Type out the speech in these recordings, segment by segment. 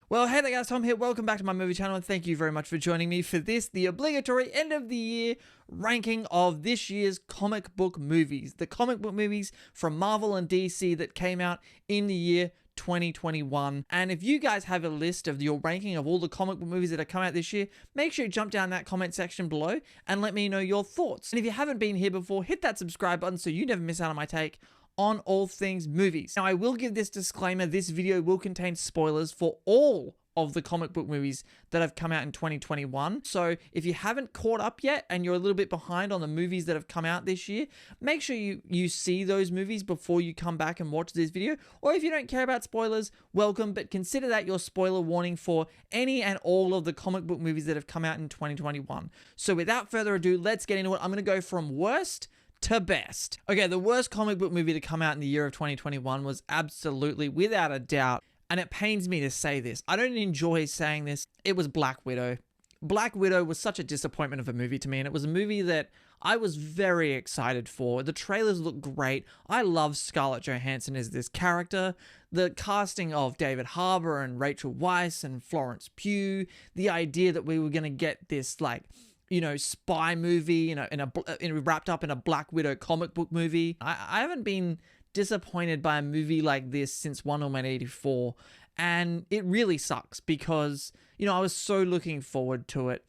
Well, hey there guys, Tom here. Welcome back to my movie channel and thank you very much for joining me for this, the obligatory end of the year ranking of this year's comic book movies. The comic book movies from Marvel and DC that came out in the year 2021. And if you guys have a list of your ranking of all the comic book movies that have come out this year, make sure you jump down that comment section below and let me know your thoughts. And if you haven't been here before, hit that subscribe button so you never miss out on my take on all things movies. Now, I will give this disclaimer, this video will contain spoilers for all of the comic book movies that have come out in 2021. So if you haven't caught up yet and you're a little bit behind on the movies that have come out this year, make sure you see those movies before you come back and watch this video. Or if you don't care about spoilers, welcome, but consider that your spoiler warning for any and all of the comic book movies that have come out in 2021. So without further ado, let's get into it. I'm going to go from worst to best. Okay, the worst comic book movie to come out in the year of 2021 was absolutely, without a doubt, and it pains me to say this, I don't enjoy saying this, it was Black Widow. Black Widow was such a disappointment of a movie to me, and it was a movie that I was very excited for. The trailers look great. I love Scarlett Johansson as this character. The casting of David Harbour and Rachel Weisz and Florence Pugh, the idea that we were going to get this, like, you know, spy movie, wrapped up in a Black Widow comic book movie. I haven't been disappointed by a movie like this since Wonder Woman 84, and it really sucks because, you know, I was so looking forward to it.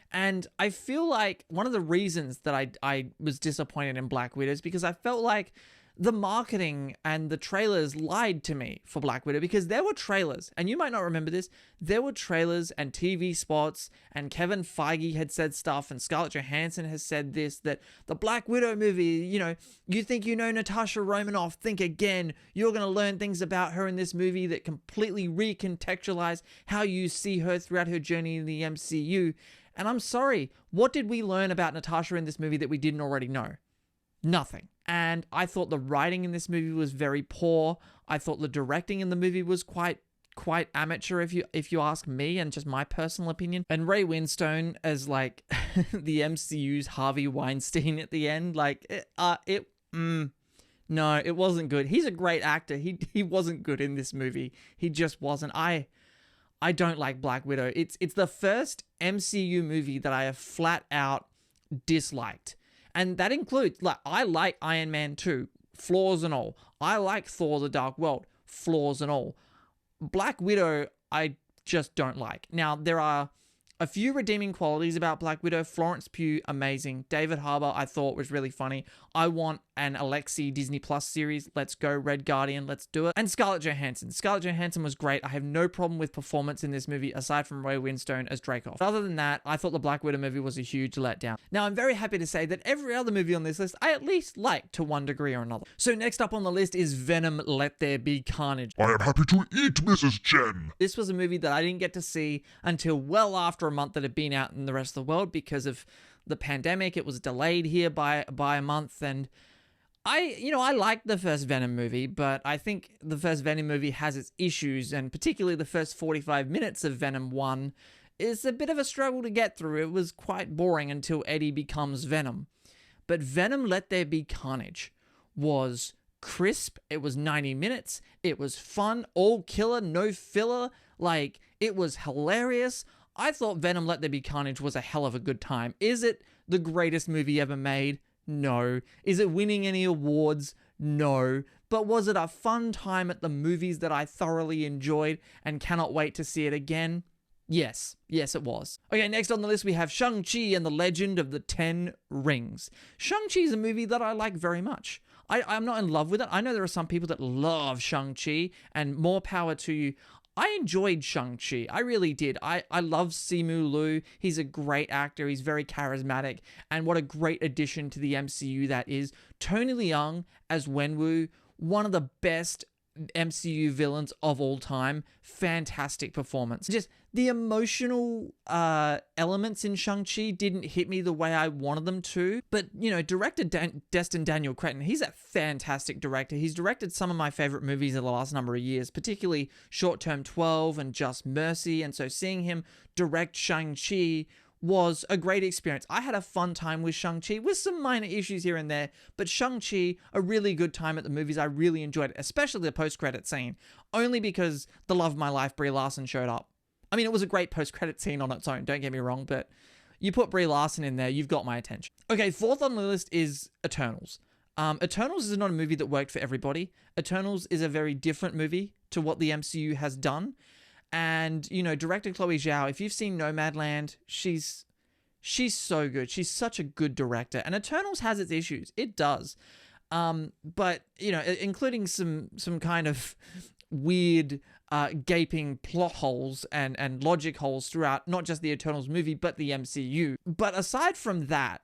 And I feel like one of the reasons that I was disappointed in Black Widow is because I felt like the marketing and the trailers lied to me for Black Widow, because there were trailers, and you might not remember this, there were trailers and TV spots, and Kevin Feige had said stuff, and Scarlett Johansson has said this, that the Black Widow movie, you know, you think you know Natasha Romanoff, think again, you're going to learn things about her in this movie that completely recontextualize how you see her throughout her journey in the MCU. And I'm sorry, what did we learn about Natasha in this movie that we didn't already know? Nothing. And I thought the writing in this movie was very poor. I thought the directing in the movie was quite amateur, if you ask me, and just my personal opinion. And Ray Winstone as like the MCU's Harvey Weinstein at the end, like no, it wasn't good. He's a great actor. He wasn't good in this movie. He just wasn't. I don't like Black Widow. It's the first MCU movie that I have flat out disliked. And that includes, like, I like Iron Man 2, flaws and all. I like Thor: The Dark World, flaws and all. Black Widow, I just don't like. Now, there are a few redeeming qualities about Black Widow. Florence Pugh, amazing. David Harbour, I thought was really funny. I want an Alexi Disney Plus series. Let's go, Red Guardian, let's do it. And Scarlett Johansson. Scarlett Johansson was great. I have no problem with performance in this movie, aside from Ray Winstone as Dreykov. Other than that, I thought the Black Widow movie was a huge letdown. Now, I'm very happy to say that every other movie on this list, I at least like to one degree or another. So next up on the list is Venom: Let There Be Carnage. I am happy to eat, Mrs. Chen. This was a movie that I didn't get to see until well after a month that had been out in the rest of the world because of the pandemic. It was delayed here by a month, and I liked the first Venom movie, but I think the first Venom movie has its issues, and particularly the first 45 minutes of Venom 1 is a bit of a struggle to get through. It was quite boring until Eddie becomes Venom. But Venom: Let There Be Carnage was crisp. It was 90 minutes. It was fun, all killer, no filler. Like, it was hilarious. I thought Venom: Let There Be Carnage was a hell of a good time. Is it the greatest movie ever made? No. Is it winning any awards? No. But was it a fun time at the movies that I thoroughly enjoyed and cannot wait to see it again? Yes. Yes, it was. Okay, next on the list we have ShangChi and the Legend of the Ten Rings. ShangChi is a movie that I like very much. I'm not in love with it. I know there are some people that love ShangChi, and more power to you. I enjoyed ShangChi. I really did. I love Simu Liu. He's a great actor. He's very charismatic. And what a great addition to the MCU that is. Tony Leung as Wenwu, one of the best MCU villains of all time. Fantastic performance. Just the emotional elements in Shang-Chi didn't hit me the way I wanted them to. But, you know, director Destin Daniel Cretton, he's a fantastic director. He's directed some of my favorite movies in the last number of years, particularly Short Term 12 and Just Mercy. And so seeing him direct Shang-Chi was a great experience. I had a fun time with Shang-Chi, with some minor issues here and there, but Shang-Chi, a really good time at the movies. I really enjoyed it, especially the post-credit scene, only because the love of my life, Brie Larson, showed up. I mean, it was a great post-credit scene on its own, don't get me wrong, but you put Brie Larson in there, you've got my attention. Okay, fourth on the list is Eternals. Eternals is not a movie that worked for everybody. Eternals is a very different movie to what the MCU has done. And, you know, director Chloe Zhao, if you've seen Nomadland, she's so good. She's such a good director. And Eternals has its issues. It does. But, you know, including some kind of weird gaping plot holes and logic holes throughout not just the Eternals movie, but the MCU. But aside from that,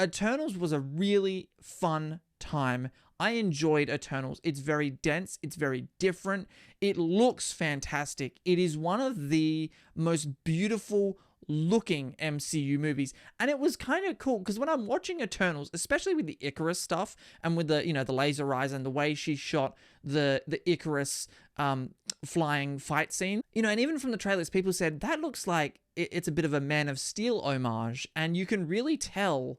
Eternals was a really fun time. I enjoyed Eternals. It's very dense. It's very different. It looks fantastic. It is one of the most beautiful looking MCU movies. And it was kind of cool because when I'm watching Eternals, especially with the Icarus stuff and with the, you know, the laser eyes and the way she shot the Icarus flying fight scene, you know, and even from the trailers, people said that looks like it's a bit of a Man of Steel homage. And you can really tell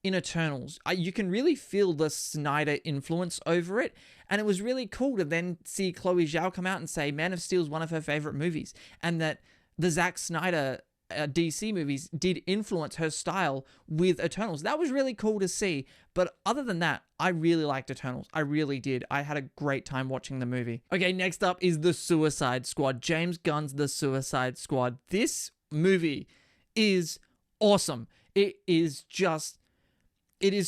in Eternals, you can really feel the Snyder influence over it. And it was really cool to then see Chloe Zhao come out and say Man of Steel is one of her favorite movies, and that the Zack Snyder DC movies did influence her style with Eternals. That was really cool to see. But other than that, I really liked Eternals. I really did. I had a great time watching the movie. Okay, next up is The Suicide Squad. James Gunn's The Suicide Squad. This movie is awesome. It is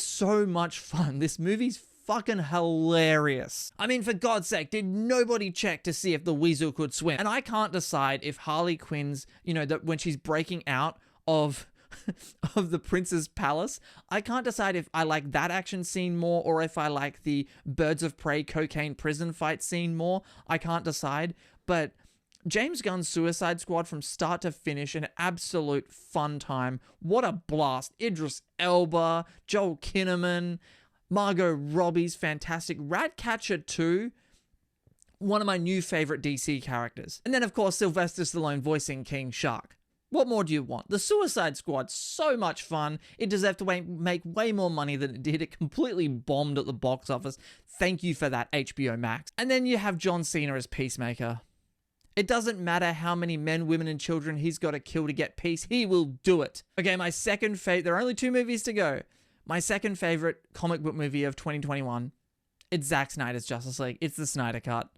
so much fun. This movie's fucking hilarious. I mean, for God's sake, did nobody check to see if the Weasel could swim? And I can't decide if Harley Quinn's, you know, that when she's breaking out of the Prince's Palace, I can't decide if I like that action scene more or if I like the Birds of Prey cocaine prison fight scene more. I can't decide, but James Gunn's Suicide Squad from start to finish, an absolute fun time. What a blast. Idris Elba, Joel Kinnaman, Margot Robbie's fantastic. Ratcatcher 2, one of my new favorite DC characters. And then, of course, Sylvester Stallone voicing King Shark. What more do you want? The Suicide Squad, so much fun. It deserved to make way more money than it did. It completely bombed at the box office. Thank you for that, HBO Max. And then you have John Cena as Peacemaker. It doesn't matter how many men, women, and children he's got to kill to get peace. He will do it. Okay, my second favorite. There are only 2 movies to go. My second favorite comic book movie of 2021. It's Zack Snyder's Justice League. It's the Snyder Cut.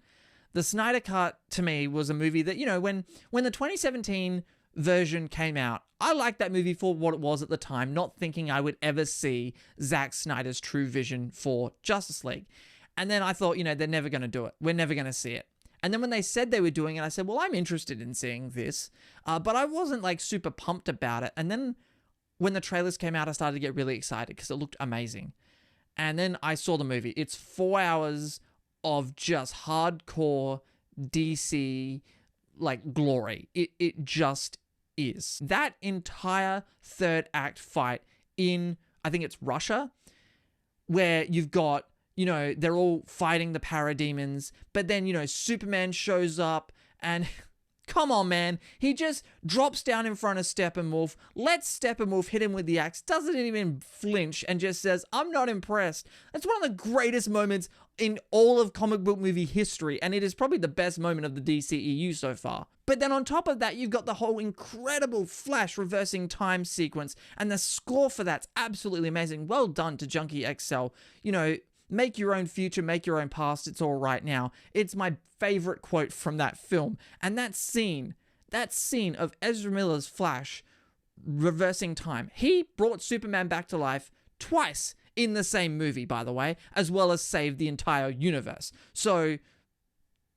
The Snyder Cut, to me, was a movie that, you know, when the 2017 version came out, I liked that movie for what it was at the time, not thinking I would ever see Zack Snyder's true vision for Justice League. And then I thought, you know, they're never going to do it. We're never going to see it. And then when they said they were doing it, I said, well, I'm interested in seeing this. But I wasn't like super pumped about it. And then when the trailers came out, I started to get really excited because it looked amazing. And then I saw the movie. It's 4 hours of just hardcore DC like glory. It just is. That entire third act fight in, I think it's Russia, where you've got, you know, they're all fighting the parademons, but then, you know, Superman shows up and come on, man. He just drops down in front of Steppenwolf, lets Steppenwolf hit him with the axe, doesn't even flinch, and just says, I'm not impressed. That's one of the greatest moments in all of comic book movie history, and it is probably the best moment of the DCEU so far. But then on top of that, you've got the whole incredible Flash reversing time sequence, and the score for that's absolutely amazing. Well done to Junkie XL. You know, make your own future, make your own past, it's all right now. It's my favorite quote from that film. And that scene of Ezra Miller's Flash reversing time, he brought Superman back to life twice in the same movie, by the way, as well as saved the entire universe. So,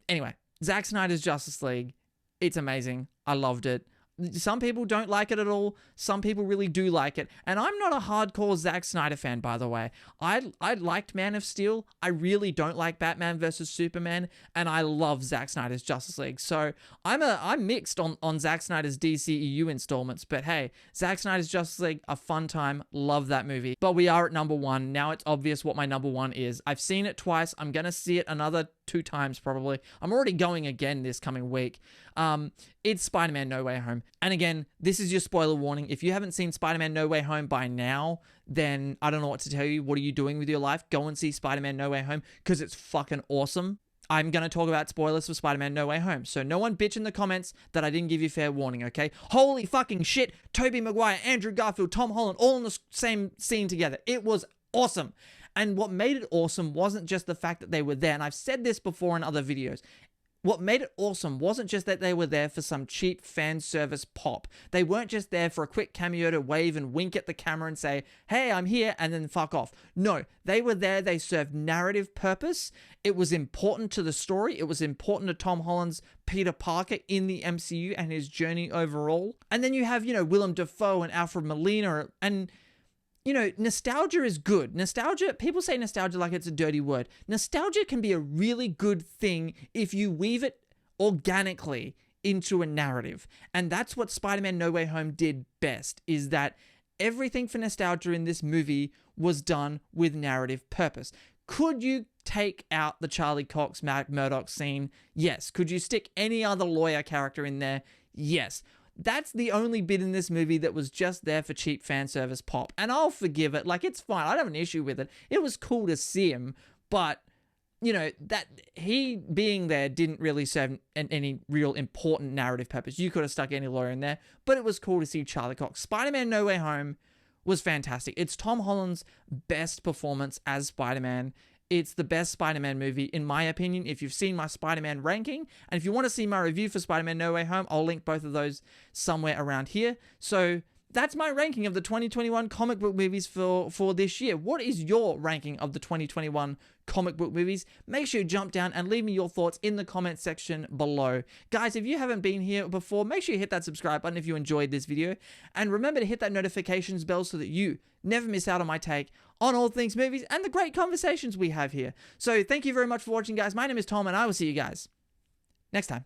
anyway, Zack Snyder's Justice League, it's amazing. I loved it. Some people don't like it at all. Some people really do like it. And I'm not a hardcore Zack Snyder fan, by the way. I liked Man of Steel. I really don't like Batman vs. Superman. And I love Zack Snyder's Justice League. So I'm mixed on Zack Snyder's DCEU installments. But hey, Zack Snyder's Justice League, a fun time. Love that movie. But we are at number 1. Now it's obvious what my number 1 is. I've seen it twice. I'm going to see it another 2 times probably. I'm already going again this coming week. It's Spider-Man No Way Home. And again, this is your spoiler warning. If you haven't seen Spider-Man No Way Home by now, then I don't know what to tell you. What are you doing with your life? Go and see Spider-Man No Way Home because it's fucking awesome. I'm going to talk about spoilers for Spider-Man No Way Home. So no one bitch in the comments that I didn't give you fair warning, okay? Holy fucking shit. Tobey Maguire, Andrew Garfield, Tom Holland, all in the same scene together. It was awesome. And what made it awesome wasn't just the fact that they were there. And I've said this before in other videos. What made it awesome wasn't just that they were there for some cheap fan service pop. They weren't just there for a quick cameo to wave and wink at the camera and say, hey, I'm here, and then fuck off. No, they were there. They served narrative purpose. It was important to the story. It was important to Tom Holland's Peter Parker in the MCU and his journey overall. And then you have, Willem Dafoe and Alfred Molina and... nostalgia is good. Nostalgia, people say nostalgia like it's a dirty word. Nostalgia can be a really good thing if you weave it organically into a narrative. And that's what Spider-Man No Way Home did best, is that everything for nostalgia in this movie was done with narrative purpose. Could you take out the Charlie Cox, Matt Murdock scene? Yes. Could you stick any other lawyer character in there? Yes. That's the only bit in this movie that was just there for cheap fan service pop. And I'll forgive it. Like, it's fine. I don't have an issue with it. It was cool to see him. But, that he being there didn't really serve any real important narrative purpose. You could have stuck any lawyer in there. But it was cool to see Charlie Cox. Spider-Man No Way Home was fantastic. It's Tom Holland's best performance as Spider-Man. It's the best Spider-Man movie, in my opinion. If you've seen my Spider-Man ranking, and if you want to see my review for Spider-Man No Way Home, I'll link both of those somewhere around here. So that's my ranking of the 2021 comic book movies for this year. What is your ranking of the 2021 comic book movies? Make sure you jump down and leave me your thoughts in the comment section below. Guys, if you haven't been here before, make sure you hit that subscribe button if you enjoyed this video. And remember to hit that notifications bell so that you never miss out on my take on all things movies and the great conversations we have here. So thank you very much for watching, guys. My name is Tom, and I will see you guys next time.